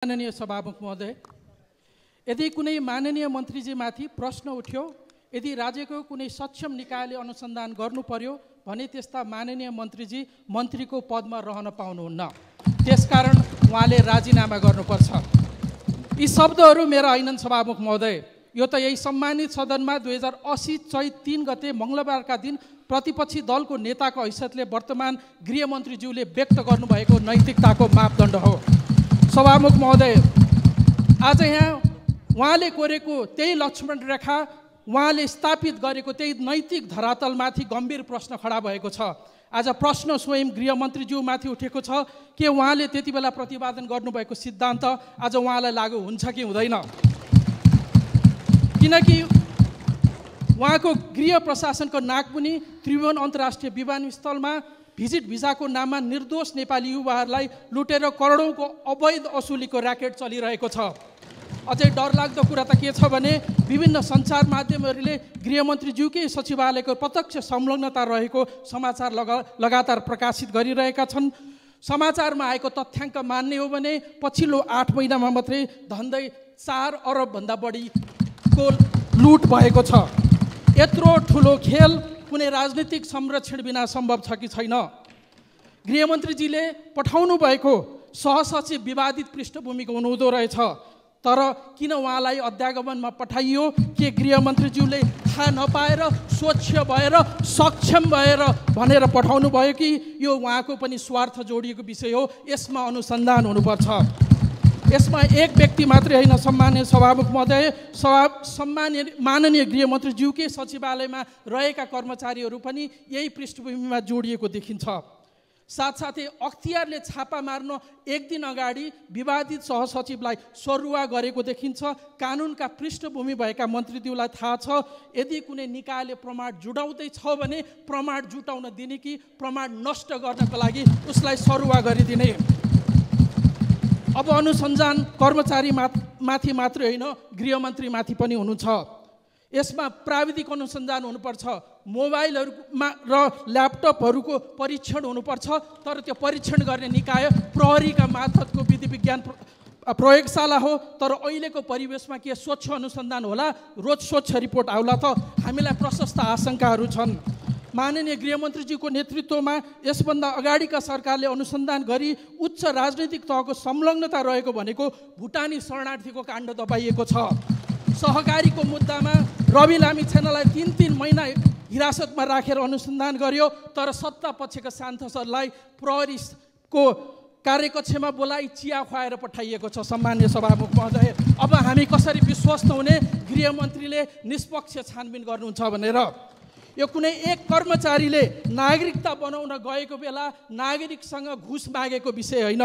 माननीय सभामुख महोदय, यदि कुनै माननीय मन्त्रीजीमाथि प्रश्न उठ्यो, यदि राज्यको कुनै सक्षम निकायले अनुसन्धान गर्नु पर्यो भने त्यस्ता माननीय मन्त्रीजी मन्त्रीको पदमा रहन पाउनुहुन्न। त्यसकारण उहाँले राजीनामा गर्नुपर्छ। यी शब्दहरू मेरा होइनन् सभामुख महोदय, यो त यही सम्मानित सदनमा 2080 चैत 3 गते मङ्गलबारका दिन प्रतिपक्षी दलको नेताको हैसियतले वर्तमान गृहमन्त्रीज्यूले व्यक्त गर्नुभएको नैतिकताको मापदण्ड हो। सभामुख महोदय, आज यहाँ उहाँले कोरेको त्यही लक्ष्मण रेखा, उहाँले स्थापित गरेको त्यही नैतिक धरातलमाथि गम्भीर प्रश्न खडा भएको छ। आज प्रश्न स्वयं गृहमन्त्रीज्यूमाथि उठेको छ कि उहाँले त्यति बेला प्रतिपादन गर्नुभएको सिद्धान्त आज उहाँलाई लागू हुन्छ कि हुँदैन, किनकि उहाँको गृह प्रशासनको नागमुनि त्रिभुवन अन्तर्राष्ट्रिय विमानस्थलमा भिजिट भिजाको नाममा निर्दोष नेपाली युवाहरूलाई लुटेर करोडौँको अवैध असुलीको र्याकेट चलिरहेको छ। अझै डरलाग्दो कुरा त के छ भने विभिन्न सञ्चार माध्यमहरूले गृहमन्त्रीज्यूकै सचिवालयको प्रत्यक्ष संलग्नता रहेको समाचार लगातार प्रकाशित गरिरहेका छन्। समाचारमा आएको तथ्याङ्क मान्ने हो भने पछिल्लो 8 महिनामा मात्रै धन्दै 4 अरबभन्दा बढीको लुट भएको छ। यत्रो ठुलो खेल कुनै राजनीतिक संरक्षण बिना सम्भव छ कि छैन? गृहमन्त्रीजीले पठाउनु भएको सहसचिव विवादित पृष्ठभूमिको हुनुहुँदो रहेछ, तर किन उहाँलाई अध्यागमनमा पठाइयो? के गृहमन्त्रीज्यूले थाहा नपाएर, स्वच्छ भएर, सक्षम भएर भनेर पठाउनु भयो कि यो उहाँको पनि स्वार्थ जोडिएको विषय हो? यसमा अनुसन्धान हुनुपर्छ। यसमा एक व्यक्ति मात्रै होइन सम्माननीय सभामुख महोदय, सम्माननीय माननीय गृहमन्त्रीज्यूकै सचिवालयमा रहेका कर्मचारीहरू पनि यही पृष्ठभूमिमा जोडिएको देखिन्छ। साथसाथै अख्तियारले छापा मार्न एक दिन अगाडि विवादित सहसचिवलाई सरुवा गरेको देखिन्छ। कानुनका पृष्ठभूमि भएका मन्त्रीज्यूलाई थाहा छ, यदि कुनै निकायले प्रमाण जुटाउँदैछ भने प्रमाण जुटाउन दिने कि प्रमाण नष्ट गर्नको लागि उसलाई सरुवा गरिदिने। अब अनुसन्धान कर्मचारी माथि मात्रै होइन, गृहमन्त्रीमाथि पनि हुनुहुन्छ। यसमा प्राविधिक अनुसन्धान हुनुपर्छ, मोबाइलहरूमा र ल्यापटपहरूको परीक्षण हुनुपर्छ, तर त्यो परीक्षण गर्ने निकाय प्रहरीका मार्फतको विधि विज्ञान प्रयोगशाला हो। तर अहिलेको परिवेशमा के स्वच्छ अनुसन्धान होला, रोज स्वच्छ रिपोर्ट आउला त? हामीलाई प्रशस्त आशंकाहरू छन्। माननीय गृहमन्त्रीजीको नेतृत्वमा यसभन्दा अगाडिका सरकारले अनुसन्धान गरी उच्च राजनैतिक तहको संलग्नता रहेको भनेको भुटानी शरणार्थीको काण्ड दबाइएको छ। सहकारीको मुद्दामा रवि लामिछानेलाई 3-3 महिना हिरासतमा राखेर अनुसन्धान गर्यो, तर सत्ता पक्षका सांसदलाई प्रहरीको कार्यकक्षमा बोलाइ चिया खुवाएर पठाइएको छ। सम्माननीय सभामुख महोदय, अब हामी कसरी विश्वस्त हुने गृहमन्त्रीले निष्पक्ष छानबिन गर्नुहुन्छ भनेर? यो कुनै एक कर्मचारीले नागरिकता बनाउन गएको बेला नागरिकसँग घुस मागेको विषय होइन।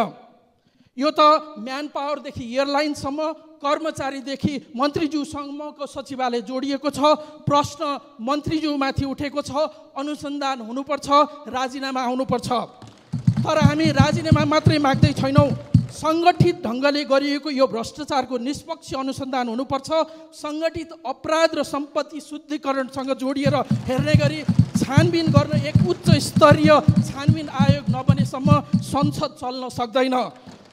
यो त म्यान पावरदेखि एयरलाइनसम्म, कर्मचारीदेखि मन्त्रीज्यूसम्मको सचिवालय जोडिएको छ। प्रश्न मन्त्रीज्यूमाथि उठेको छ, अनुसन्धान हुनुपर्छ, राजीनामा आउनुपर्छ। तर हामी राजीनामा मात्रै माग्दै छैनौँ, सङ्गठित ढङ्गले गरिएको यो भ्रष्टाचारको निष्पक्ष अनुसन्धान हुनुपर्छ। सङ्गठित अपराध र सम्पत्ति शुद्धिकरणसँग जोडिएर हेर्ने गरी छानबिन गर्न एक उच्च स्तरीय छानबिन आयोग नबनेसम्म संसद चल्न सक्दैन।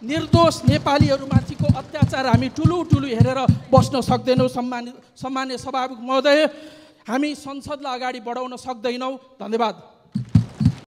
निर्दोष नेपालीहरूमाथिको अत्याचार हामी ठुलो हेरेर बस्न सक्दैनौँ। सम्मान्य सभामुख महोदय, हामी संसदलाई अगाडि बढाउन सक्दैनौँ। धन्यवाद।